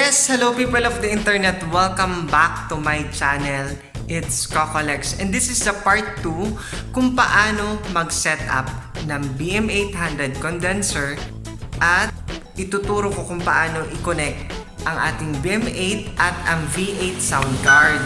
Yes, hello people of the internet. Welcome back to my channel. It's Cocolex and this is the part 2 kung paano mag-set up ng BM800 condenser at ituturo ko kung paano i-connect ang ating BM8 at ang V8 sound card.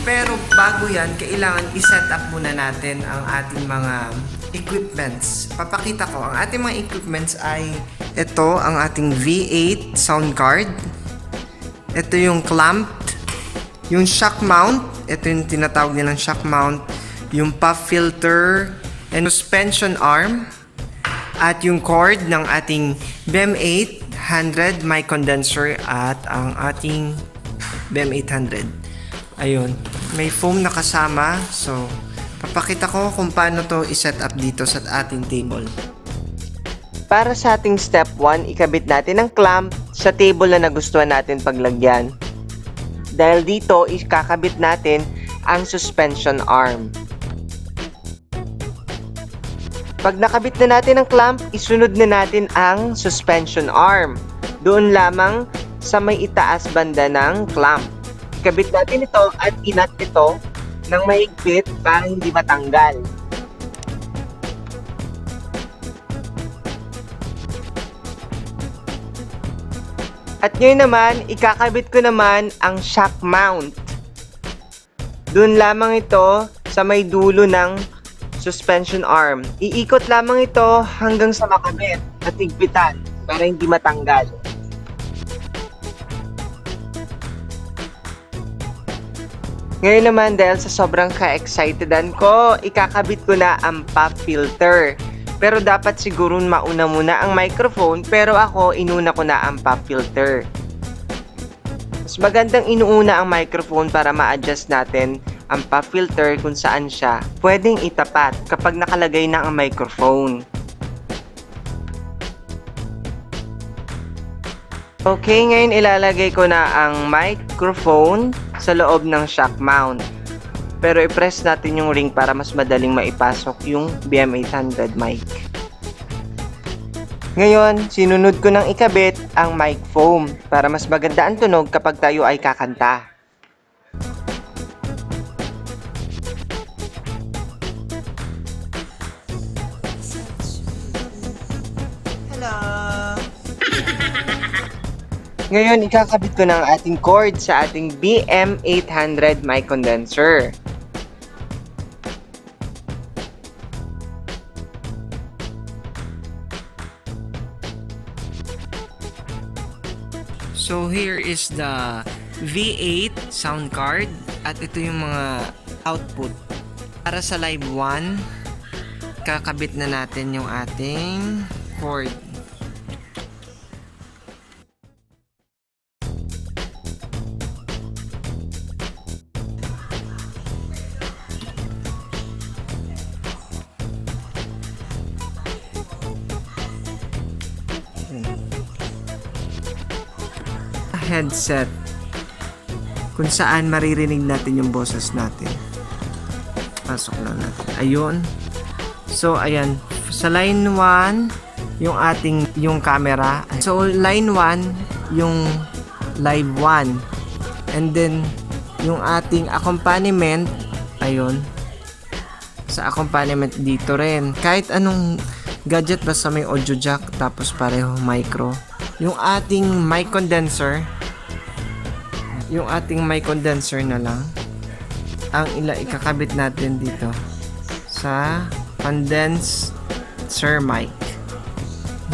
Pero bago yan, kailangan i-set up muna natin ang ating mga equipments. Papakita ko, ang ating mga equipments ay ito ang ating V8 sound card. Ito yung clamp, yung shock mount, ito yung tinatawag nilang shock mount, yung puff filter, and suspension arm, at yung cord ng ating BM800 mic condenser at ang ating BM800. Ayun, may foam na kasama, so papakita ko kung paano to i-set up dito sa ating table. Para sa ating step 1, ikabit natin ang clamp sa table na nagustuhan natin paglagyan. Dahil dito, ikakabit natin ang suspension arm. Pag nakabit na natin ang clamp, isunod na natin ang suspension arm. Doon lamang sa may itaas banda ng clamp. Ikabit natin ito at inat ito ng mahigpit para hindi matanggal. At ngayon naman, ikakabit ko naman ang shock mount. Doon lamang ito sa may dulo ng suspension arm. Iikot lamang ito hanggang sa makabit at higpitan para hindi matanggal. Ngayon naman, dahil sa sobrang ka-excitedan ko, ikakabit ko na ang puff filter. Pero dapat siguro mauna muna ang microphone, pero ako inuna ko na ang puff filter. Mas magandang inuuna ang microphone para ma-adjust natin ang puff filter kung saan siya pwedeng itapat kapag nakalagay na ang microphone. Okay, ngayon ilalagay ko na ang microphone sa loob ng shock mount. Pero i-press natin yung ring para mas madaling maipasok yung BM800 mic. Ngayon, sinunod ko nang ikabit ang mic foam para mas maganda ang tunog kapag tayo ay kakanta. Hello! Ngayon, ikakabit ko na ang ating cord sa ating BM800 mic condenser. So here is the V8 sound card at ito yung mga output. Para sa live 1, kakabit na natin yung ating cord. Headset kung saan maririnig natin yung boses natin. Pasok lang natin. Ayun. So, ayan. Sa line 1, yung camera. So, line 1, yung live 1. And then, yung ating accompaniment, ayun. Sa accompaniment dito rin. Kahit anong gadget basta may audio jack, tapos pareho micro. Yung ating mic condenser, na lang ang ikakabit natin dito sa condenser mic.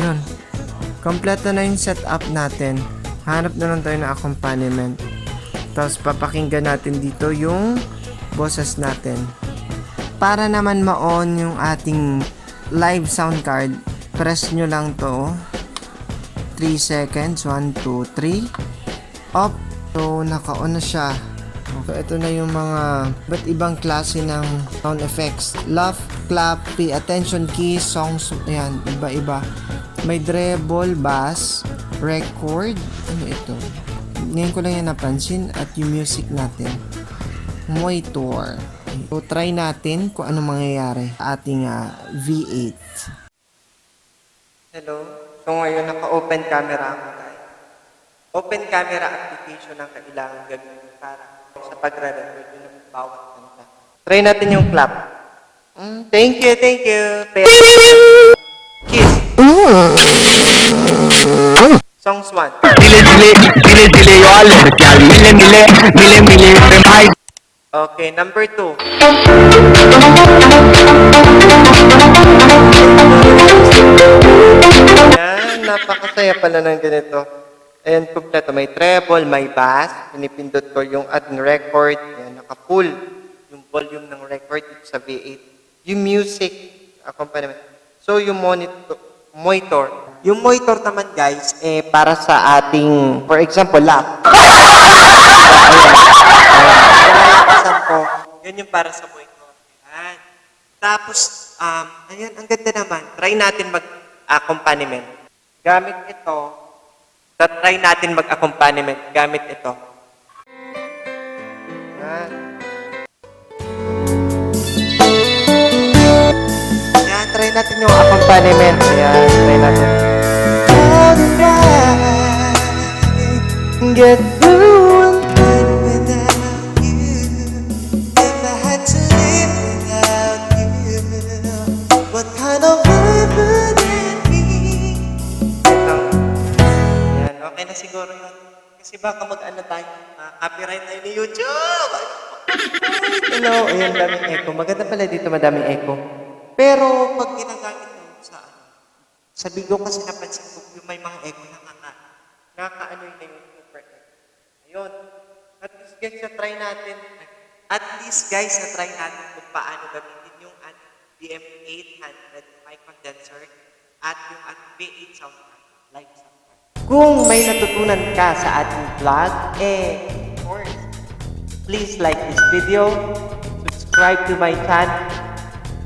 Yun. Kompleto na yung setup natin. Hanap na lang tayo ng accompaniment. Tapos papakinggan natin dito yung boses natin. Para naman ma-on yung ating live sound card, press nyo lang to. 3 seconds. 1, 2, 3. Up. So, naka-on na siya. So, ito na yung mga iba't ibang klase ng sound effects. Laugh, clap, pay attention keys, songs. Ayan, iba-iba. May treble, bass, record. Ano ito? Ngayon ko lang yan napansin. At yung music natin. Monitor. So, try natin kung ano mangyayari sa ating V8. Hello. So, ngayon naka-open camera ako. Open camera application ang kailangan gamitin para sa pagre-record ng bawat kanta. Try natin yung clap. Thank you, thank you. Kiss. Songs 1. Dile yo alergia, mile remay. Okay, number 2. Yan, napakasaya pala ng ganito. Ayan, kumpleto. May treble, may bass. Pinipindot ko yung ating record. Ayan, naka-full yung volume ng record sa V8. Yung music, accompaniment. So, yung monitor. Yung monitor naman, guys, para sa ating, for example, lap. Yan yung para sa monitor. Ayan. Tapos, ayan, ang ganda naman. Try natin mag-accompaniment. Gamit ito, try natin mag-accompaniment gamit ito. Ayan, try natin yung accompaniment. Ayan, try natin. Get through without you. If I had to live without you, what kind of life would it be? Ayan, okay na siguro yun. Kasi baka mag-ano tayo, copyright tayo ni YouTube. Hello, ayan, daming echo. Maganda pala dito, madaming echo. Pero pag ginagamit mo sa bigo kasi napansin ko, yung may mga echo nakakaano yun na yung super echo. Ayun. At least guys, na-try natin. Kung paano gamitin yung BM800 mic condenser at yung V8 sound card, live sound card. Kung may natutunan ka sa ating vlog, of course, please like this video, subscribe to my channel,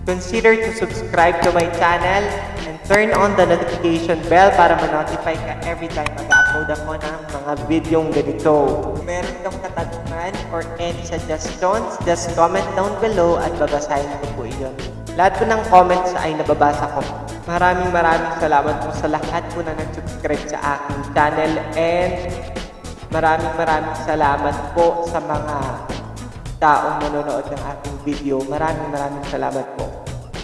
consider to subscribe to my channel, and turn on the notification bell para ma-notify ka every time mag-upload ako ng mga videong ganito. Kung meron kang katanungan or any suggestions, just comment down below at babasahin ko po iyon. Lahat po ng comments ay nababasa ko. Maraming salamat po sa lahat po na nag-subscribe sa aking channel, and maraming salamat po sa mga taong nanonood ng ating video. Maraming salamat po.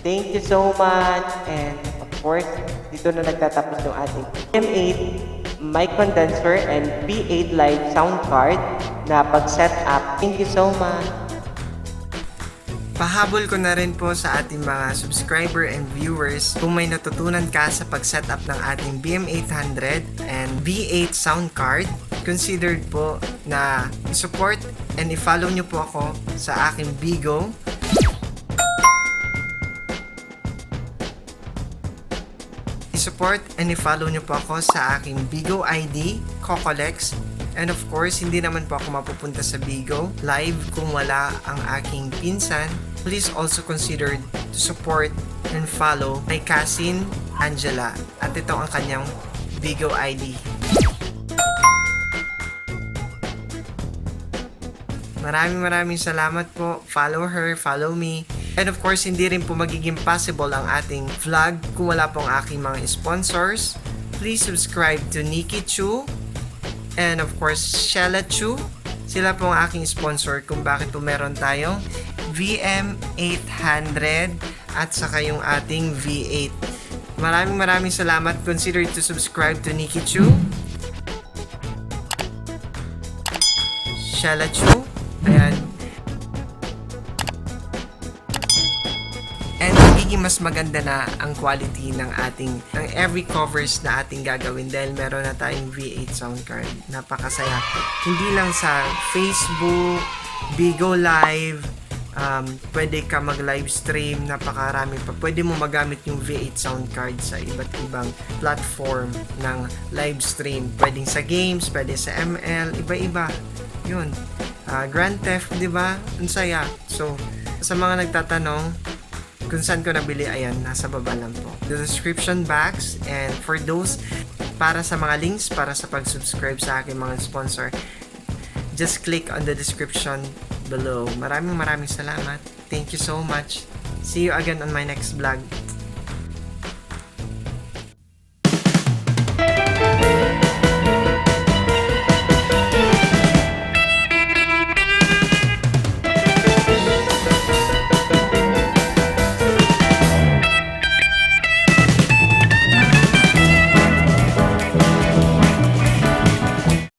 Thank you so much, and of course, dito na nagtatapos yung ating BM8 mic condenser and V8 live sound card na pag-set up. Thank you so much. Pahabol ko na rin po sa ating mga subscriber and viewers, kung may natutunan ka sa pag-set up ng ating BM800 and V8 sound card, considered po na i-support and i-follow nyo po ako sa aking Bigo. I-support and i-follow nyo po ako sa aking Bigo ID, Cocolex. And of course, hindi naman po ako mapupunta sa Bigo live kung wala ang aking pinsan. Please also consider to support and follow my cousin, Angela. At ito ang kanyang Bigo ID. Maraming salamat po. Follow her, follow me. And of course, hindi rin po magiging possible ang ating vlog kung wala pong aking mga sponsors. Please subscribe to lixerchew and of course, lixerchew. Sila po ang aking sponsor kung bakit po meron tayong VM800 at saka yung ating V8. Maraming salamat. Consider to subscribe to lixerchew, lixerchew. Ayan. And magiging mas maganda na ang quality ng every covers na ating gagawin dahil meron na tayong V8 sound card. Napakasaya. Hindi lang sa Facebook, Bigo Live, pwede ka mag-live stream, napakarami pa. Pwede mo magamit yung V8 sound card sa iba't ibang platform ng live stream. Pwedeng sa games, pwede sa ML, iba-iba. Yun. Grand Theft, di ba? Ang saya. So, sa mga nagtatanong kung saan ko nabili, ayan, nasa baba lang po. The description box, and for those, para sa mga links, para sa pag-subscribe sa aking mga sponsor, just click on the description below. Maraming salamat. Thank you so much. See you again on my next vlog.